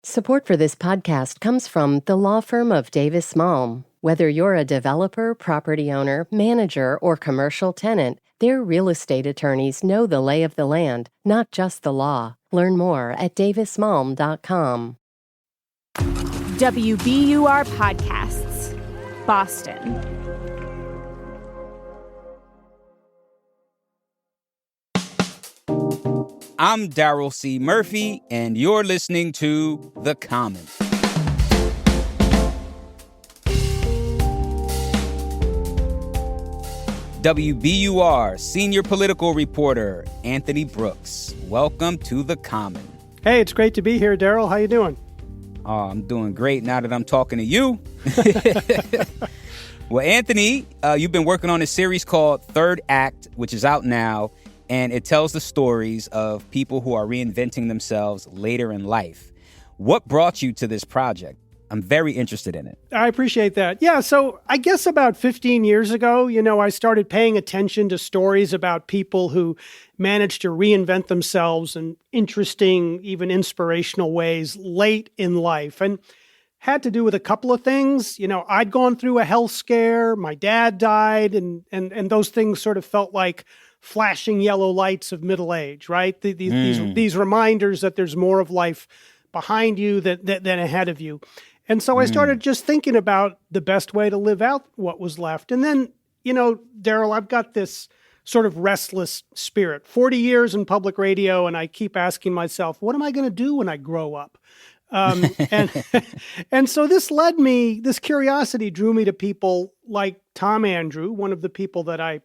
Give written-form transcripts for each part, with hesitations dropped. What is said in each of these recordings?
Support for this podcast comes from the law firm of Davis Malm. Whether you're a developer, property owner, manager, or commercial tenant, their real estate attorneys know the lay of the land, not just the law. Learn more at davismalm.com. WBUR Podcasts, Boston. I'm Daryl C. Murphy, and you're listening to The Common. WBUR senior political reporter Anthony Brooks. Welcome to The Common. Hey, it's great to be here, Daryl. How you doing? Oh, I'm doing great now that I'm talking to you. Well, Anthony, you've been working on a series called Third Act, which is out now, and it tells the stories of people who are reinventing themselves later in life. What brought you to this project? I'm very interested in it. I appreciate that. Yeah, so I guess about 15 years ago, I started paying attention to stories about people who managed to reinvent themselves in interesting, even inspirational ways late in life. And had to do with a couple of things. I'd gone through a health scare, my dad died, and those things sort of felt like flashing yellow lights of middle age, right? These reminders that there's more of life behind you than ahead of you. And so I started just thinking about the best way to live out what was left. And then, Daryl, I've got this sort of restless spirit. 40 years in public radio, and I keep asking myself, what am I going to do when I grow up? And so this curiosity drew me to people like Tom Andrew, one of the people that I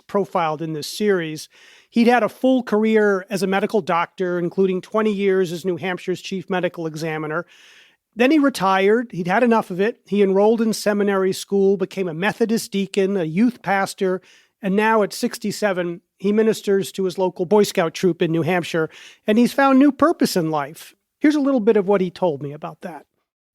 profiled in this series. He'd had a full career as a medical doctor, including 20 years as New Hampshire's chief medical examiner. Then he retired. He'd had enough of it. He enrolled in seminary school, became a Methodist deacon, a youth pastor, and now at 67, he ministers to his local Boy Scout troop in New Hampshire, and he's found new purpose in life. Here's a little bit of what he told me about that.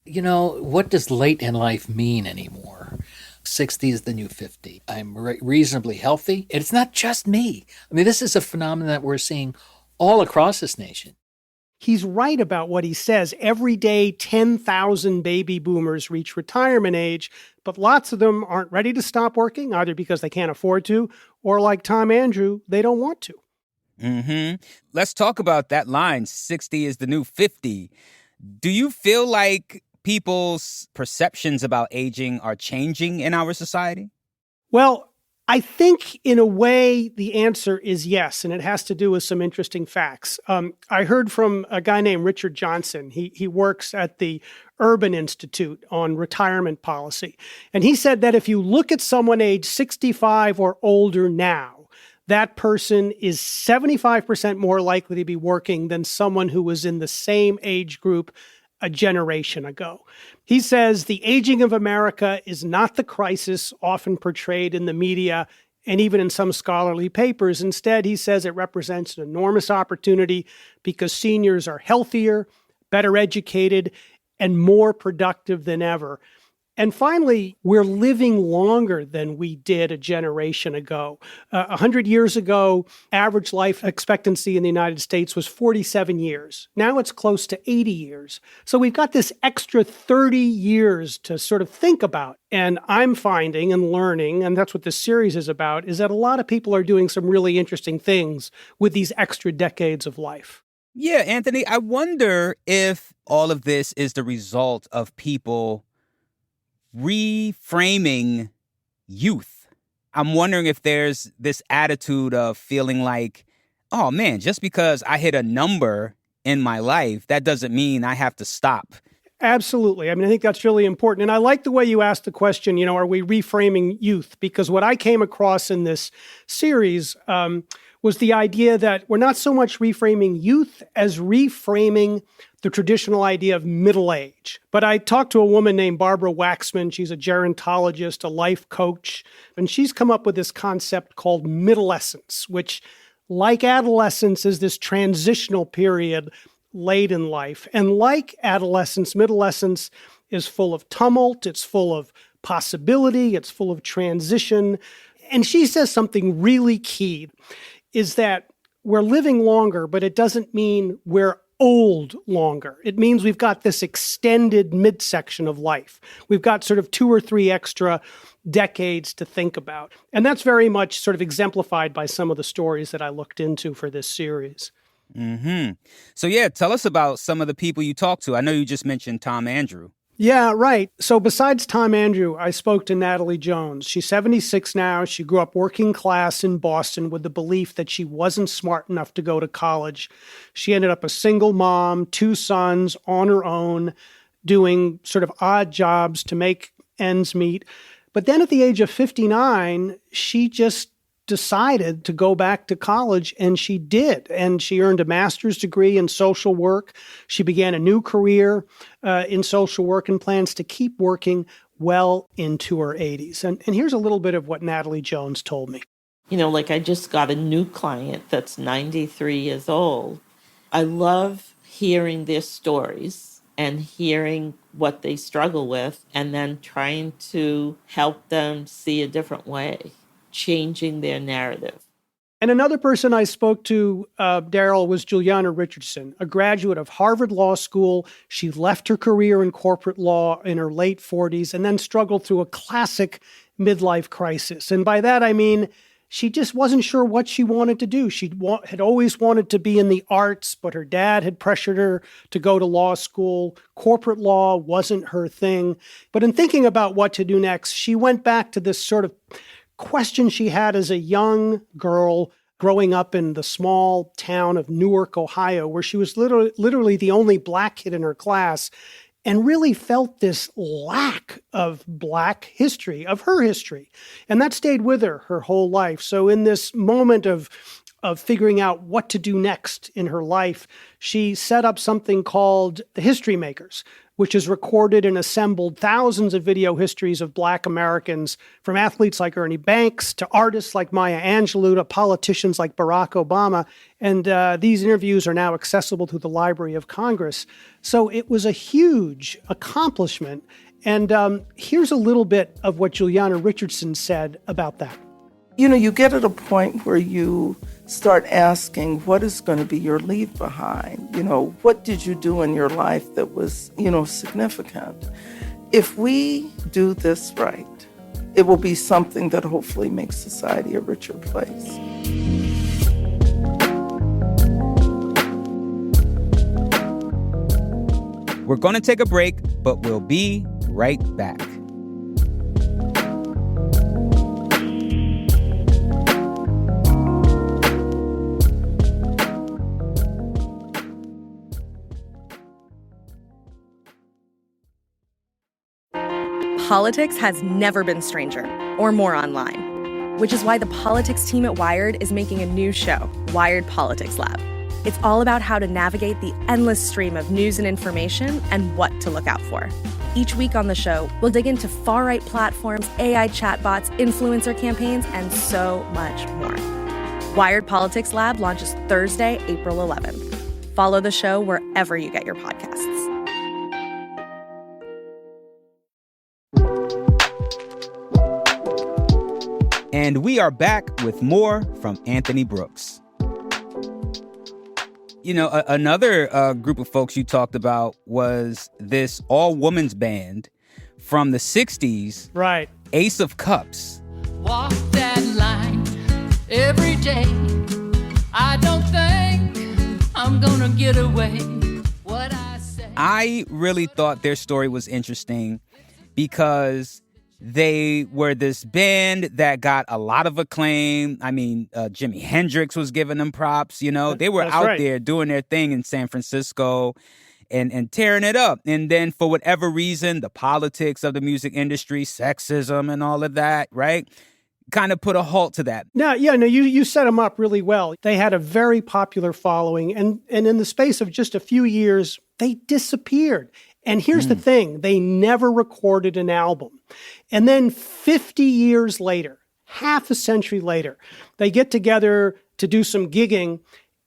What does late in life mean anymore? 60 is the new 50. I'm reasonably healthy. And it's not just me. I mean, this is a phenomenon that we're seeing all across this nation. He's right about what he says. Every day, 10,000 baby boomers reach retirement age, but lots of them aren't ready to stop working, either because they can't afford to, or like Tom Andrew, they don't want to. Let's talk about that line, 60 is the new 50. Do you feel like people's perceptions about aging are changing in our society? Well, I think in a way the answer is yes, and it has to do with some interesting facts. I heard from a guy named Richard Johnson. He works at the Urban Institute on retirement policy. And he said that if you look at someone age 65 or older now, that person is 75% more likely to be working than someone who was in the same age group a generation ago. He says the aging of America is not the crisis often portrayed in the media and even in some scholarly papers. Instead, he says it represents an enormous opportunity because seniors are healthier, better educated, and more productive than ever. And finally, we're living longer than we did a generation ago. 100 years ago, average life expectancy in the United States was 47 years. Now it's close to 80 years. So we've got this extra 30 years to sort of think about. And I'm finding and learning, and that's what this series is about, is that a lot of people are doing some really interesting things with these extra decades of life. Yeah, Anthony, I wonder if all of this is the result of people reframing youth. I'm wondering if there's this attitude of feeling like, oh man, just because I hit a number in my life, that doesn't mean I have to stop. Absolutely. I mean, I think that's really important. And I like the way you asked the question, are we reframing youth? Because what I came across in this series was the idea that we're not so much reframing youth as reframing the traditional idea of middle age. But I talked to a woman named Barbara Waxman. She's a gerontologist, a life coach, and she's come up with this concept called middlescence, which, like adolescence, is this transitional period late in life. And like adolescence, middlescence is full of tumult, it's full of possibility, it's full of transition. And she says something really key, is that we're living longer, but it doesn't mean we're old longer. It means we've got this extended midsection of life. We've got sort of 2 or 3 extra decades to think about. And that's very much sort of exemplified by some of the stories that I looked into for this series. Mm-hmm. So yeah, tell us about some of the people you talked to. I know you just mentioned Tom Andrew. Yeah, right. So besides Tom Andrew, I spoke to Natalie Jones. She's 76 now. She grew up working class in Boston with the belief that she wasn't smart enough to go to college. She ended up a single mom, 2 sons on her own, doing sort of odd jobs to make ends meet. But then at the age of 59, she just decided to go back to college, and she did. And she earned a master's degree in social work. She began a new career in social work and plans to keep working well into her 80s. And here's a little bit of what Natalie Jones told me. You know, like I just got a new client that's 93 years old. I love hearing their stories and hearing what they struggle with and then trying to help them see a different way, changing their narrative. And another person I spoke to, Daryl, was Juliana Richardson, a graduate of Harvard Law School. She left her career in corporate law in her late 40s and then struggled through a classic midlife crisis. And by that, I mean, she just wasn't sure what she wanted to do. She had always wanted to be in the arts, but her dad had pressured her to go to law school. Corporate law wasn't her thing. But in thinking about what to do next, she went back to this sort of question she had as a young girl growing up in the small town of Newark, Ohio, where she was literally the only Black kid in her class, and really felt this lack of Black history, of her history. And that stayed with her whole life. So in this moment of figuring out what to do next in her life, she set up something called the History Makers, which has recorded and assembled thousands of video histories of Black Americans, from athletes like Ernie Banks to artists like Maya Angelou to politicians like Barack Obama. And these interviews are now accessible through the Library of Congress. So it was a huge accomplishment. And here's a little bit of what Juliana Richardson said about that. You know, you get at a point where you start asking, what is going to be your leave behind? You know, what did you do in your life that was, significant? If we do this right, it will be something that hopefully makes society a richer place. We're going to take a break, but we'll be right back. Politics has never been stranger or more online, which is why the politics team at Wired is making a new show, Wired Politics Lab. It's all about how to navigate the endless stream of news and information and what to look out for. Each week on the show, we'll dig into far-right platforms, AI chatbots, influencer campaigns, and so much more. Wired Politics Lab launches Thursday, April 11th. Follow the show wherever you get your podcasts. And we are back with more from Anthony Brooks. You know, another group of folks you talked about was this all-women's band from the 60s. Right. Ace of Cups. Walk that line every day. I don't think I'm gonna get away. What I say. I really thought their story was interesting because they were this band that got a lot of acclaim. I mean, Jimi Hendrix was giving them props, They were out there doing their thing in San Francisco and tearing it up. And then for whatever reason, the politics of the music industry, sexism and all of that, right, kind of put a halt to that. You set them up really well. They had a very popular following. And in the space of just a few years, they disappeared. And here's the thing, they never recorded an album. And then 50 years later, half a century later, they get together to do some gigging,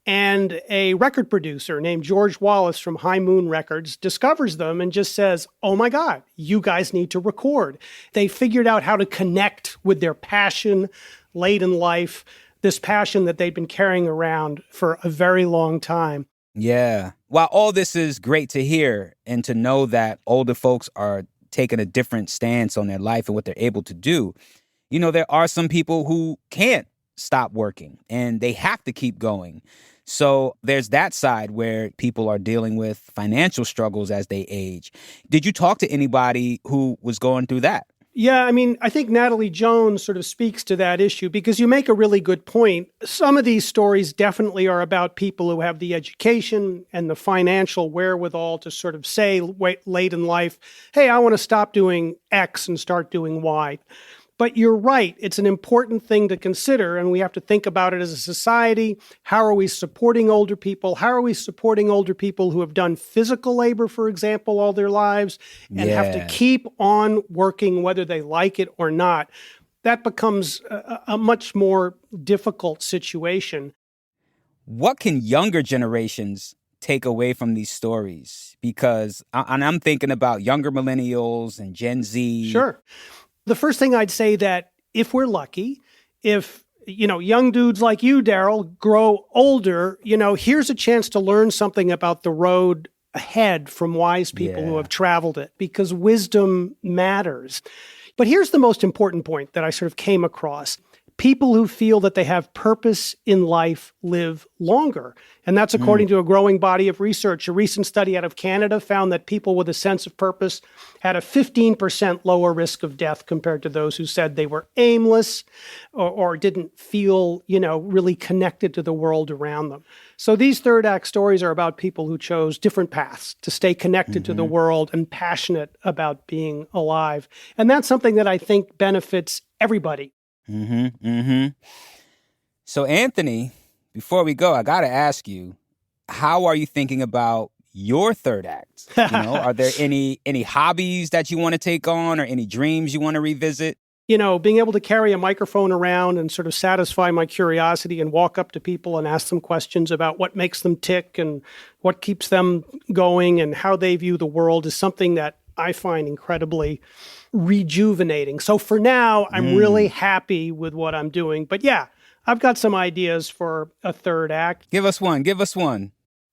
and a record producer named George Wallace from High Moon Records discovers them and just says, oh my God, you guys need to record. They figured out how to connect with their passion late in life, this passion that they'd been carrying around for a very long time. Yeah. While all this is great to hear and to know that older folks are taking a different stance on their life and what they're able to do, there are some people who can't stop working and they have to keep going. So there's that side where people are dealing with financial struggles as they age. Did you talk to anybody who was going through that? Yeah, I mean, I think Natalie Jones sort of speaks to that issue because you make a really good point. Some of these stories definitely are about people who have the education and the financial wherewithal to sort of say late in life, hey, I want to stop doing X and start doing Y. But you're right. It's an important thing to consider, and we have to think about it as a society. How are we supporting older people? How are we supporting older people who have done physical labor, for example, all their lives and have to keep on working whether they like it or not? That becomes a much more difficult situation. What can younger generations take away from these stories? Because I'm thinking about younger millennials and Gen Z. Sure. The first thing I'd say that if we're lucky, if, young dudes like you, Daryl, grow older, here's a chance to learn something about the road ahead from wise people who have traveled it, because wisdom matters. But here's the most important point that I sort of came across. People who feel that they have purpose in life live longer. And that's according to a growing body of research. A recent study out of Canada found that people with a sense of purpose had a 15% lower risk of death compared to those who said they were aimless or didn't feel, really connected to the world around them. So these third act stories are about people who chose different paths to stay connected to the world and passionate about being alive. And that's something that I think benefits everybody. So, Anthony, before we go, I got to ask you, how are you thinking about your third act? Are there any hobbies that you want to take on or any dreams you want to revisit? Being able to carry a microphone around and sort of satisfy my curiosity and walk up to people and ask them questions about what makes them tick and what keeps them going and how they view the world is something that I find incredibly rejuvenating. So for now, I'm really happy with what I'm doing. But yeah, I've got some ideas for a third act. Give us one.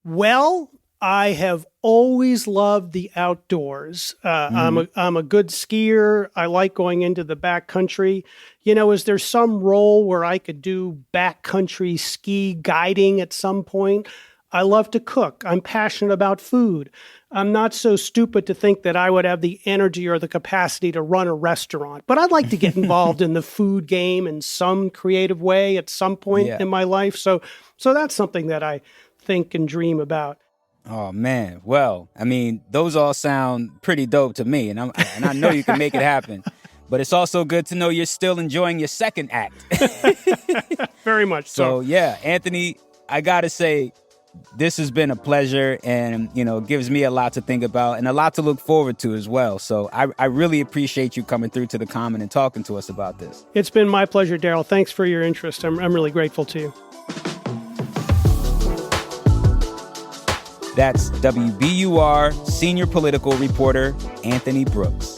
Well, I have always loved the outdoors. I'm a good skier. I like going into the backcountry. Is there some role where I could do backcountry ski guiding at some point? I love to cook. I'm passionate about food. I'm not so stupid to think that I would have the energy or the capacity to run a restaurant, but I'd like to get involved in the food game in some creative way at some point in my life. So that's something that I think and dream about. Oh, man. Well, I mean, those all sound pretty dope to me, and I know you can make it happen. But it's also good to know you're still enjoying your second act. Very much so. So, yeah, Anthony, I got to say, this has been a pleasure and, gives me a lot to think about and a lot to look forward to as well. So I really appreciate you coming through to the Common and talking to us about this. It's been my pleasure, Daryl. Thanks for your interest. I'm really grateful to you. That's WBUR senior political reporter Anthony Brooks.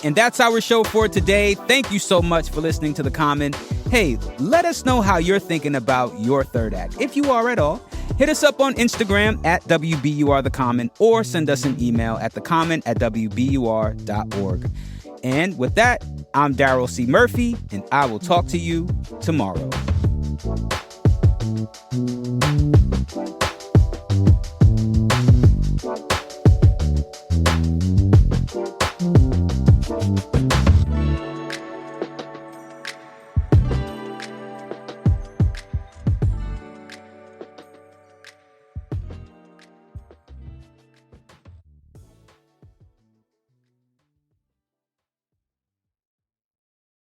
And that's our show for today. Thank you so much for listening to The Common. Hey, let us know how you're thinking about your third act. If you are at all, hit us up on Instagram at WBUR The Common or send us an email at thecommon@wbur.org. And with that, I'm Daryl C. Murphy, and I will talk to you tomorrow.